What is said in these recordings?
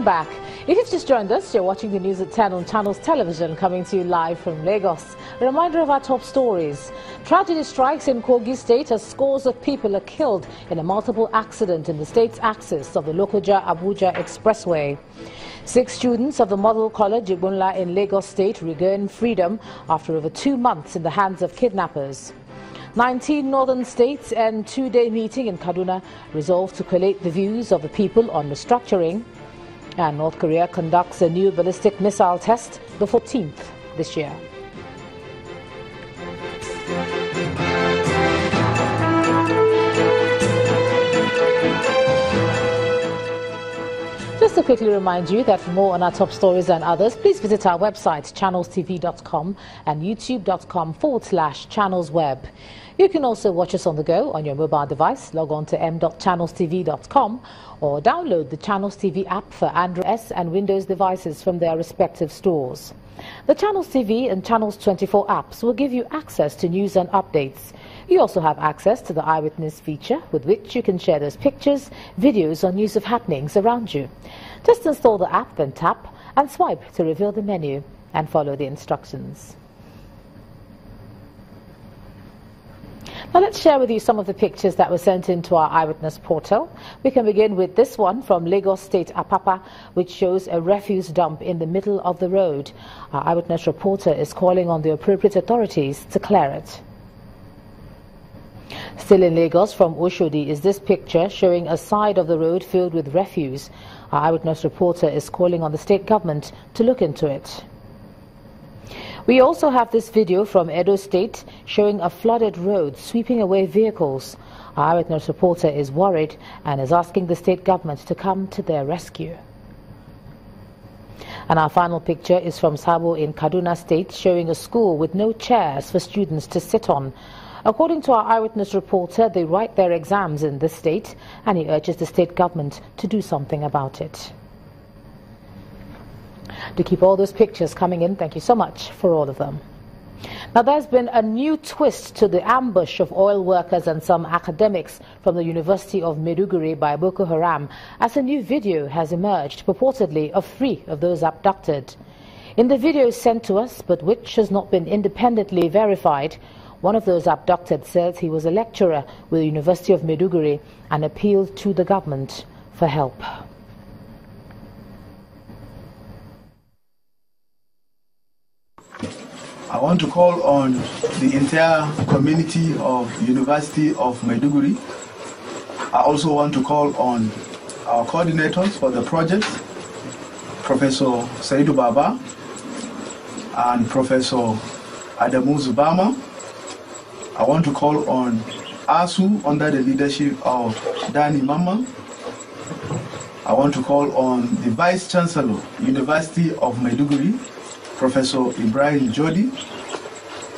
Welcome back. If you've just joined us, you're watching the news at 10 on Channels Television, coming to you live from Lagos. A reminder of our top stories. Tragedy strikes in Kogi State as scores of people are killed in a multiple accident in the state's axis of the Lokoja-Abuja Expressway. 6 students of the Model College Igbonla in Lagos State regain freedom after over 2 months in the hands of kidnappers. 19 northern states and 2-day meeting in Kaduna resolved to collate the views of the people on restructuring. And North Korea conducts a new ballistic missile test, the 14th this year. Just to quickly remind you that for more on our top stories and others, please visit our website, channelstv.com and youtube.com/channelsweb. You can also watch us on the go on your mobile device. Log on to m.channelstv.com or download the Channels TV app for Android S and Windows devices from their respective stores. The Channels TV and Channels 24 apps will give you access to news and updates. You also have access to the Eyewitness feature, with which you can share those pictures, videos or news of happenings around you. Just install the app, then tap and swipe to reveal the menu and follow the instructions. Now let's share with you some of the pictures that were sent into our Eyewitness portal. We can begin with this one from Lagos State, Apapa, which shows a refuse dump in the middle of the road. Our Eyewitness reporter is calling on the appropriate authorities to clear it. Still in Lagos, from Oshodi, is this picture showing a side of the road filled with refuse. Our Eyewitness reporter is calling on the state government to look into it. We also have this video from Edo State showing a flooded road sweeping away vehicles. Our Eyewitness reporter is worried and is asking the state government to come to their rescue. And our final picture is from Sabo in Kaduna State, showing a school with no chairs for students to sit on. According to our Eyewitness reporter, they write their exams in this state, and he urges the state government to do something about it. To keep all those pictures coming in, thank you so much for all of them. Now, there's been a new twist to the ambush of oil workers and some academics from the University of Maiduguri by Boko Haram, as a new video has emerged, purportedly of 3 of those abducted. In the video sent to us, but which has not been independently verified, one of those abducted says he was a lecturer with the University of Maiduguri and appealed to the government for help. I want to call on the entire community of University of Maiduguri. I also want to call on our coordinators for the project, Professor Saidu Baba and Professor Adamu Zubama. I want to call on ASU under the leadership of Dani Mama. I want to call on the Vice Chancellor, University of Maiduguri, Professor Ibrahim Jodi.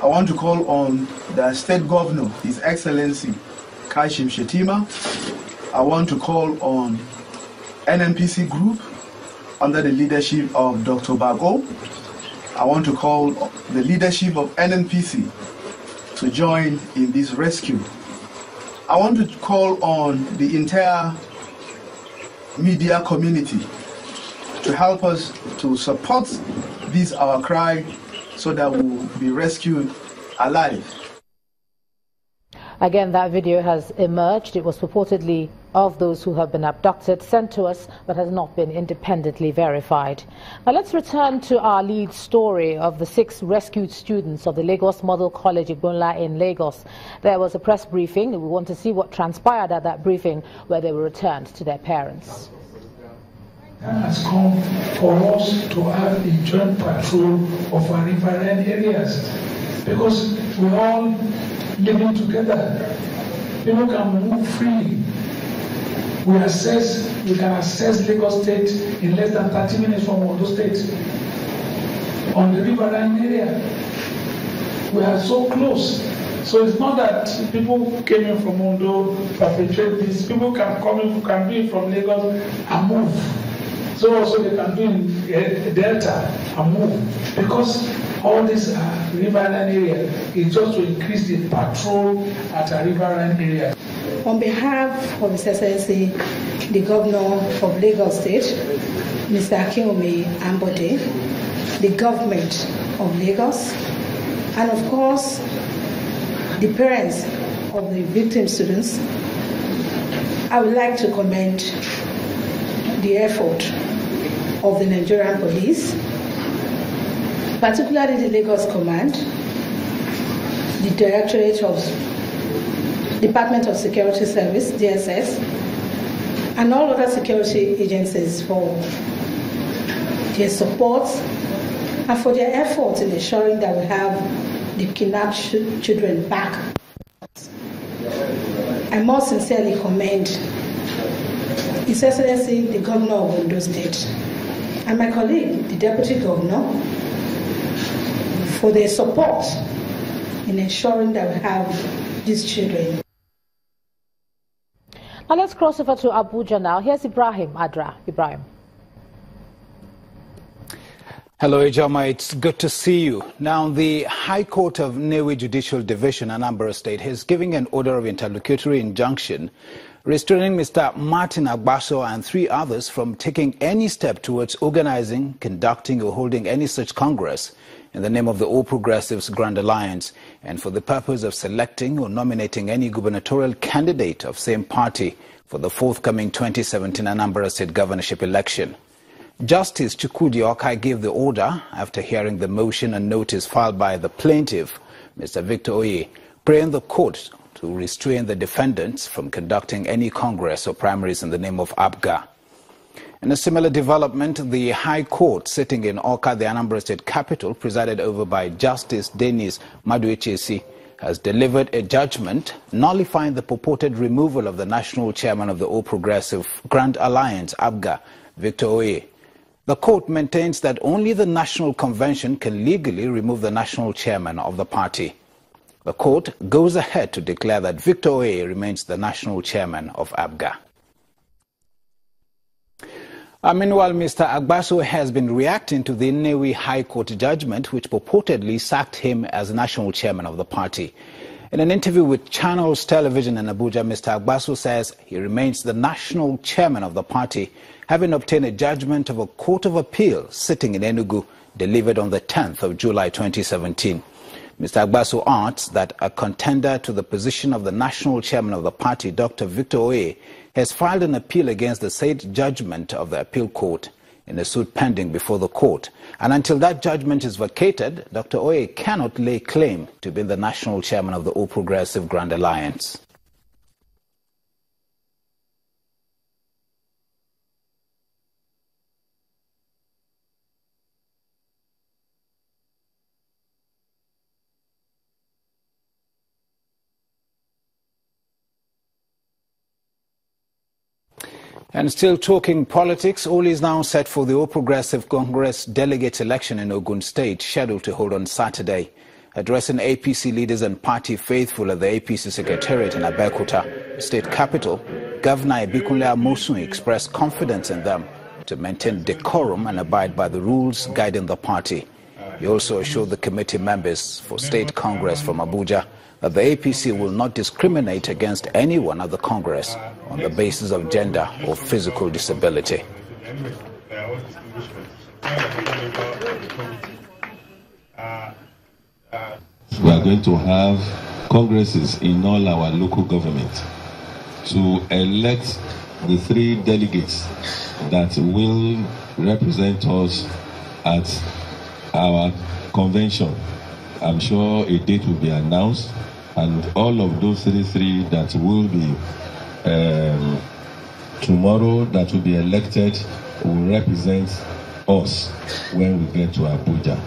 I want to call on the State Governor, His Excellency Kashim Shetima. I want to call on NNPC Group under the leadership of Dr. Bago. I want to call the leadership of NNPC to join in this rescue. I want to call on the entire media community to help us to support this our cry so that we will be rescued alive. Again, that video has emerged. It was purportedly of those who have been abducted, sent to us, but has not been independently verified. Now let's return to our lead story of the 6 rescued students of the Lagos Model College Igbonla in Lagos. There was a press briefing. We want to see what transpired at that briefing, where they were returned to their parents. Time has come for us to have a joint patrol of our riverine areas, because we're all living together. People can move freely. We can access Lagos State in less than 30 minutes from Ondo State. On the riverine area, we are so close. So it's not that people came in from Ondo to perpetrate this. People can come in, can be from Lagos and move. So also they can do in Delta and move. Because all these riverine area is just to increase the patrol at a riverine area. on behalf of His Excellency, the Governor of Lagos State, Mr. Akinwumi Ambode, the government of Lagos, and of course, the parents of the victim students, I would like to commend the effort of the Nigerian police, particularly the Lagos Command, the Department of Security Service, DSS, and all other security agencies for their support and for their efforts in ensuring that we have the kidnapped children back. I most sincerely commend His Excellency, the Governor of Ondo State, and my colleague, the Deputy Governor, for their support in ensuring that we have these children. Now let's cross over to Abuja now. Here's Ibrahim Adra. Ibrahim. Hello, Ijama. It's good to see you. Now, the High Court of Nnewi Judicial Division, Anambra State, is giving an order of interlocutory injunction restraining Mr. Martin Agbaso and 3 others from taking any step towards organizing, conducting, or holding any such congress in the name of the All Progressives Grand Alliance and for the purpose of selecting or nominating any gubernatorial candidate of same party for the forthcoming 2017 Anambra State governorship election. Justice Chukwudi Okai gave the order after hearing the motion and notice filed by the plaintiff, Mr. Victor Oye, praying the court to restrain the defendants from conducting any congress or primaries in the name of ABGA. In a similar development, the High Court sitting in Awka, the Anambra State capital, presided over by Justice Dennis Maduechesi, has delivered a judgment nullifying the purported removal of the national chairman of the All Progressive Grand Alliance, ABGA, Victor Oye. The court maintains that only the National Convention can legally remove the national chairman of the party. The court goes ahead to declare that Victor Oye remains the national chairman of ABGA. Meanwhile, Mr. Agbaso has been reacting to the Nnewi High Court judgment, which purportedly sacked him as national chairman of the party. In an interview with Channels Television in Abuja, Mr. Agbaso says he remains the national chairman of the party, having obtained a judgment of a court of appeal sitting in Enugu, delivered on the 10th of July 2017. Mr. Agbaso adds that a contender to the position of the national chairman of the party, Dr. Victor Oye, has filed an appeal against the said judgment of the appeal court in a suit pending before the court. And until that judgment is vacated, Dr. Oye cannot lay claim to be the national chairman of the All Progressive Grand Alliance. And still talking politics, all is now set for the All Progressive Congress delegate election in Ogun State, scheduled to hold on Saturday. Addressing APC leaders and party faithful at the APC Secretariat in Abeokuta, state capital, Governor Ibikunle Amosun expressed confidence in them to maintain decorum and abide by the rules guiding the party. He also assured the committee members for State Congress from Abuja that the APC will not discriminate against anyone at the Congress on the basis of gender or physical disability. We are going to have congresses in all our local government to elect the 3 delegates that will represent us at our convention. I'm sure a date will be announced, and all of those 3 that will be tomorrow that will be elected will represent us when we get to Abuja.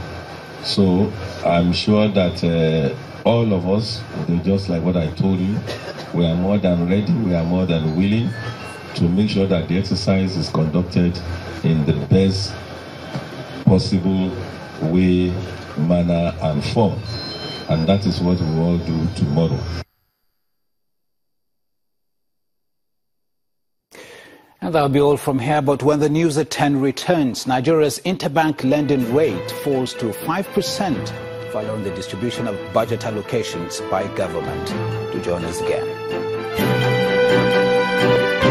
So I'm sure that all of us, just like what I told you, we are more than ready, we are more than willing to make sure that the exercise is conducted in the best possible way, manner and form. And that is what we will all do tomorrow. And that'll be all from here, but when the news at 10 returns, Nigeria's interbank lending rate falls to 5% following the distribution of budget allocations by government. To join us again. you.